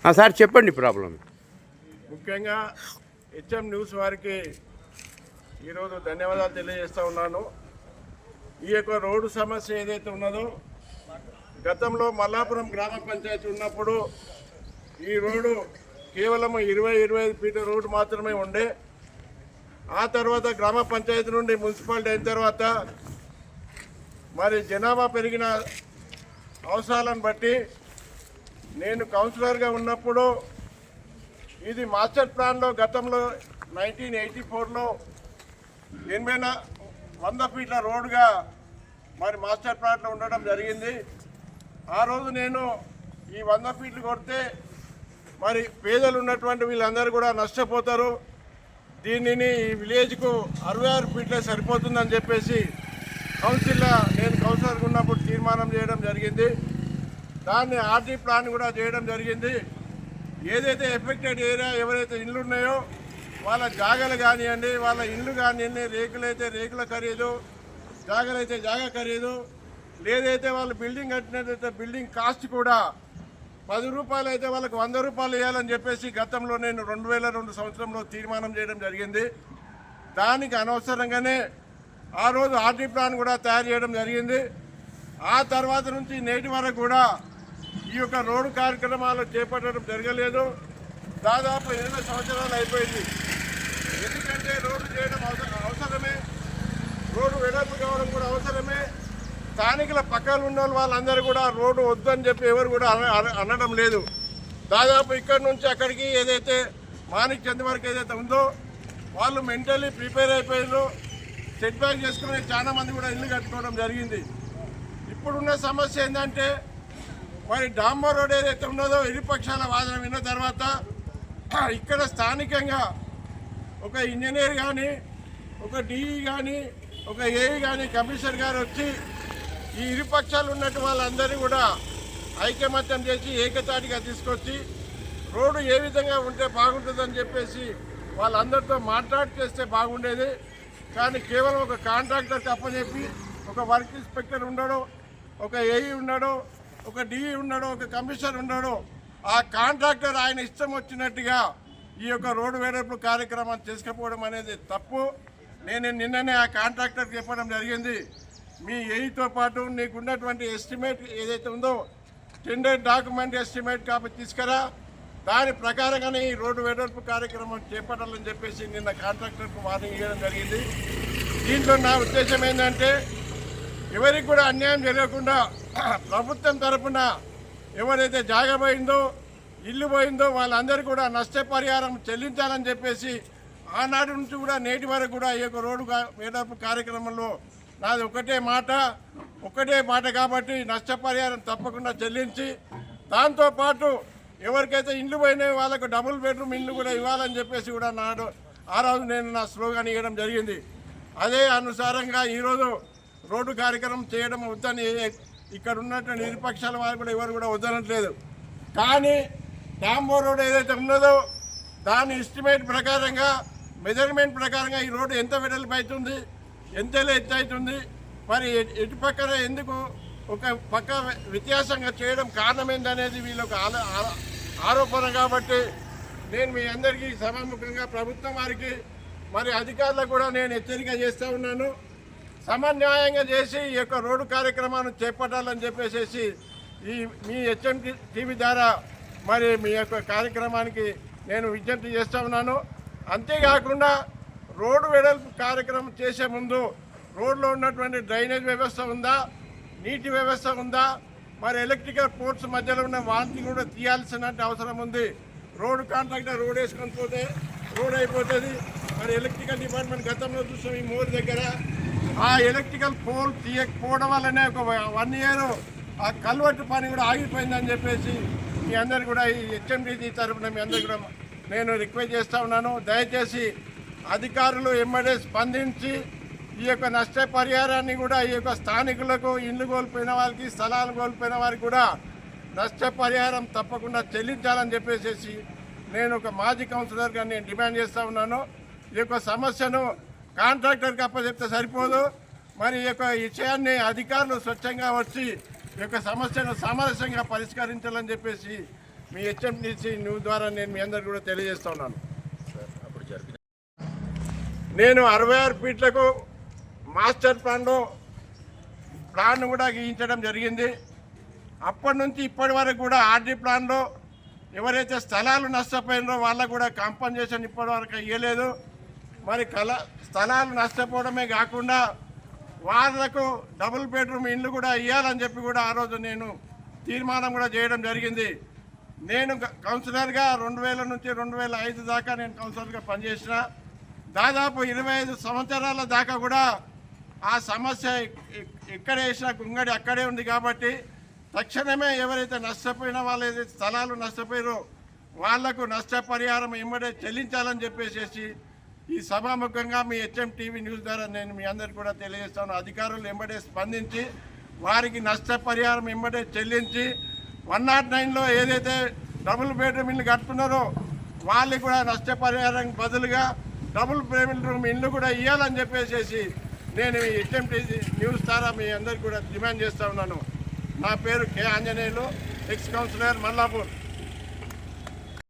Sir చెప్పండి problem. ముఖ్యంగా HM news వారికి ఈరోజు ధన్యవాదాలు తెలియజేస్తూ ఉన్నాను. ఈ యొక్క రోడ్డు సమస్య ఏదైతే ఉన్నదో గతంలో మల్లాపురం గ్రామ పంచాయతీ ఉన్నప్పుడు ఈ రోడ్డు కేవలం 20-25 ఫీట్ల రోడ్డు మాత్రమే ఉండే. ఆ తర్వాత గ్రామ పంచాయతీ నుండి మున్సిపాలిటీ అయిన తర్వాత మరి జనాభా పెరిగిన అవసరాలను బట్టి నేను కౌన్సిలర్గా ఉన్నప్పుడు ఇది మాస్టర్ ప్లాన్లో గతంలో 1984లో 100 ఫీట్ల రోడ్డుగా మరి మాస్టర్ ప్లాన్లో ఉండడం జరిగింది. ఆ రోజు నేను ఈ 100 ఫీట్లు కొడితే మరి పేదలు ఉన్నటువంటి వీళ్ళందరూ కూడా నష్టపోతారు, దీనిని ఈ విలేజ్కు 66 ఫీట్లే సరిపోతుందని చెప్పేసి నేను కౌన్సిలర్గా ఉన్నప్పుడు తీర్మానం చేయడం జరిగింది. దాన్ని ఆర్డీ ప్లాన్ కూడా చేయడం జరిగింది. ఏదైతే ఎఫెక్టెడ్ ఏరియా ఎవరైతే ఇళ్ళు ఉన్నాయో వాళ్ళ జాగాలు కానివ్వండి, వాళ్ళ ఇళ్ళు కానివ్వండి, రేకులైతే రేకుల ఖరీదు, జాగాలైతే జాగా ఖరీదు, లేదైతే వాళ్ళు బిల్డింగ్ కట్టినట్టయితే బిల్డింగ్ కాస్ట్ కూడా 10 రూపాయలు అయితే వాళ్ళకి 100 రూపాయలు వేయాలని చెప్పేసి గతంలో నేను 2002 సంవత్సరంలో తీర్మానం చేయడం జరిగింది. దానికి అనవసరంగానే ఆ రోజు ఆర్డీ ప్లాన్ కూడా తయారు చేయడం జరిగింది. ఆ తర్వాత నుంచి నేటి వరకు కూడా ఈ యొక్క రోడ్డు కార్యక్రమాలు చేపట్టడం జరగలేదు. దాదాపు 8 సంవత్సరాలు అయిపోయింది. ఎందుకంటే రోడ్డు చేయడం అవసరమే, రోడ్డు వెడల్పు కావడం కూడా అవసరమే. స్థానికుల పక్కన ఉన్న వాళ్ళందరూ కూడా రోడ్డు వద్దని చెప్పి ఎవరు కూడా అనడం లేదు. దాదాపు ఇక్కడి నుంచి అక్కడికి ఏదైతే మాణిక్ చంద్ వరకు ఏదైతే ఉందో వాళ్ళు మెంటల్లీ ప్రిపేర్ అయిపోయారు, సెట్ బ్యాక్ చేసుకుని చాలా మంది కూడా ఇల్లు కట్టుకోవడం జరిగింది. ఇప్పుడున్న సమస్య ఏంటంటే మరి డాంబర్ రోడ్ ఏదైతే ఉన్నదో ఇరుపక్షాల వాదన విన్న తర్వాత ఇక్కడ స్థానికంగా ఒక ఇంజనీర్ కానీ, ఒక డిఈ కానీ, ఒక ఏఈ కానీ, కమిషనర్ గారు వచ్చి ఈ ఇరుపక్షాలు ఉన్నట్టు వాళ్ళందరినీ కూడా ఐకమత్యం చేసి ఏకతాటిగా తీసుకొచ్చి రోడ్డు ఏ విధంగా ఉంటే బాగుంటుందని చెప్పేసి వాళ్ళందరితో మాట్లాడి చేస్తే బాగుండేది. కానీ కేవలం ఒక కాంట్రాక్టర్కి అప్పచెప్పి ఒక వర్క్ ఇన్స్పెక్టర్ ఉండడం, ఒక ఏఈ ఉండడం, ఒక డిఈ ఉండడం, ఒక కమిషనర్ ఉండడం, ఆ కాంట్రాక్టర్ ఆయన ఇష్టం వచ్చినట్టుగా ఈ యొక్క రోడ్డు వెడల్పు కార్యక్రమాన్ని చేసుకపోవడం అనేది తప్పు. నేను నిన్ననే ఆ కాంట్రాక్టర్కి చెప్పడం జరిగింది, మీ ఏఈతో పాటు నీకున్నటువంటి ఎస్టిమేట్ ఏదైతే ఉందో టెండర్ డాక్యుమెంట్ ఎస్టిమేట్ కాబట్టి తీసుకురా, దాని ప్రకారంగానే ఈ రోడ్డు వెడల్పు కార్యక్రమం చేపట్టాలని చెప్పేసి నిన్న కాంట్రాక్టర్కు వార్నింగ్ ఇవ్వడం జరిగింది. దీంట్లో నా ఉద్దేశం ఏంటంటే ఎవరికి కూడా అన్యాయం జరగకుండా ప్రభుత్వం తరఫున ఎవరైతే జాగా పోయిందో, ఇల్లు పోయిందో వాళ్ళందరూ కూడా నష్టపరిహారం చెల్లించాలని చెప్పేసి ఆనాటి నుంచి కూడా నేటి వరకు కూడా ఈ యొక్క రోడ్డు వెడల్పు కార్యక్రమంలో నాది ఒకటే మాట కాబట్టి నష్టపరిహారం తప్పకుండా చెల్లించి దాంతోపాటు ఎవరికైతే ఇండ్లు పోయినాయో వాళ్ళకు డబుల్ బెడ్రూమ్ ఇల్లు కూడా ఇవ్వాలని చెప్పేసి కూడా ఆ రోజు నేను నా స్లోగన్ ఇవ్వడం జరిగింది. అదే అనుసారంగా ఈరోజు రోడ్డు కార్యక్రమం చేయడం వద్దని ఇక్కడ ఉన్నటువంటి నిరుపక్షాల వారు కూడా ఎవరు కూడా వద్దనట్లేదు. కానీ డాంబర్ రోడ్ ఏదైతే ఉన్నదో దాని ఎస్టిమేట్ ప్రకారంగా, మెజర్మెంట్ ప్రకారంగా ఈ రోడ్డు ఎంత వెడల్పు అవుతుంది, ఎంత ఎత్తు అవుతుంది, మరి ఎటు పక్కన ఎందుకు ఒక పక్క వ్యత్యాసంగా చేయడం కారణం ఏంటనేది వీళ్ళొక ఆరోపణ. కాబట్టి నేను మీ అందరికీ సభాముఖంగా ప్రభుత్వం వారికి మరి అధికారులకు కూడా నేను హెచ్చరిక చేస్తూ ఉన్నాను, సమన్యాయంగా చేసి ఈ యొక్క రోడ్డు కార్యక్రమాన్ని చేపట్టాలని చెప్పేసి మీ హెచ్ఎం టీవీ ద్వారా మరి మీ యొక్క కార్యక్రమానికి నేను విజ్ఞప్తి చేస్తూ ఉన్నాను. అంతేకాకుండా రోడ్డు వెడల్పు కార్యక్రమం చేసే ముందు రోడ్లో ఉన్నటువంటి డ్రైనేజ్ వ్యవస్థ ఉందా, నీటి వ్యవస్థ ఉందా, మరి ఎలక్ట్రికల్ పోర్ట్స్ మధ్యలో ఉన్న వాటిని కూడా తీయాల్సిన అవసరం ఉంది. రోడ్డు కాంట్రాక్టర్ రోడ్ వేసుకొని పోతే రోడ్ అయిపోతుంది. మరి ఎలక్ట్రికల్ డిపార్ట్మెంట్ గతంలో చూసాం ఈ మోర్ దగ్గర ఆ ఎలక్ట్రికల్ పోల్ తీయకపోవడం వల్లనే ఒక 1 ఇయర్ ఆ కల్వర్టు పని కూడా ఆగిపోయిందని చెప్పేసి మీ అందరు కూడా ఈ హెచ్ఎండిసి తరఫున మీ అందరు కూడా నేను రిక్వెస్ట్ చేస్తూ ఉన్నాను. దయచేసి అధికారులు ఎమ్మడే స్పందించి ఈ యొక్క నష్టపరిహారాన్ని కూడా ఈ యొక్క స్థానికులకు ఇల్లు కోల్పోయిన వారికి, స్థలాలు కోల్పోయిన వారికి కూడా నష్టపరిహారం తప్పకుండా చెల్లించాలని చెప్పేసి నేను ఒక మాజీ కౌన్సిలర్గా నేను డిమాండ్ చేస్తూ ఉన్నాను. ఈ యొక్క సమస్యను కాంట్రాక్టర్కి అప్పచెప్తే సరిపోదు, మరి ఈ యొక్క విషయాన్ని అధికారులు స్వచ్ఛంగా వచ్చి ఈ యొక్క సమస్యను సామరస్యంగా పరిష్కరించాలని చెప్పేసి మీ హెచ్ఎంటీసీ న్యూస్ ద్వారా నేను మీ అందరికీ కూడా తెలియజేస్తా ఉన్నాను. నేను 66 ఫీట్లకు మాస్టర్ ప్లాన్ కూడా గీయించడం జరిగింది. అప్పటి నుంచి ఇప్పటి వరకు కూడా ఆర్డీ ప్లాన్లో ఎవరైతే స్థలాలు నష్టపోయినారో వాళ్ళకు కూడా కాంపన్సేషన్ ఇప్పటి వరకు ఇవ్వలేదు. మరి స్థలాలు నష్టపోవడమే కాకుండా వాళ్ళకు డబుల్ బెడ్రూమ్ ఇల్లు కూడా ఇవ్వాలని చెప్పి కూడా ఆ రోజు నేను తీర్మానం కూడా చేయడం జరిగింది. నేను కౌన్సిలర్గా 2000 నుంచి 2005 దాకా నేను కౌన్సిలర్గా పనిచేసిన. దాదాపు 25 సంవత్సరాల దాకా కూడా ఆ సమస్య ఎక్కడ వేసినా గుంగడి అక్కడే ఉంది. కాబట్టి తక్షణమే ఎవరైతే నష్టపోయినా వాళ్ళు ఏదైతే స్థలాలు నష్టపోయారో వాళ్లకు నష్టపరిహారం వెంబడే చెల్లించాలని చెప్పేసి ఈ సభాముఖంగా మీ హెచ్ఎంటీవీ న్యూస్ ద్వారా నేను మీ అందరికీ కూడా తెలియజేస్తాను. అధికారులు వెంబడే స్పందించి వారికి నష్టపరిహారం వెంబడే చెల్లించి 109లో ఏదైతే డబుల్ బెడ్రూమ్ ఇల్లు కట్టుకున్నారో వాళ్ళకి కూడా నష్టపరిహారం బదులుగా డబుల్ బెడ్రూమ్ ఇల్లు కూడా ఇవ్వాలని చెప్పేసి నేను ఈ హెచ్ఎంటీసీ న్యూస్ ద్వారా మీ అందరికీ కూడా డిమాండ్ చేస్తూ ఉన్నాను. నా పేరు K Anjaneyulu, ex councillor Mallapur.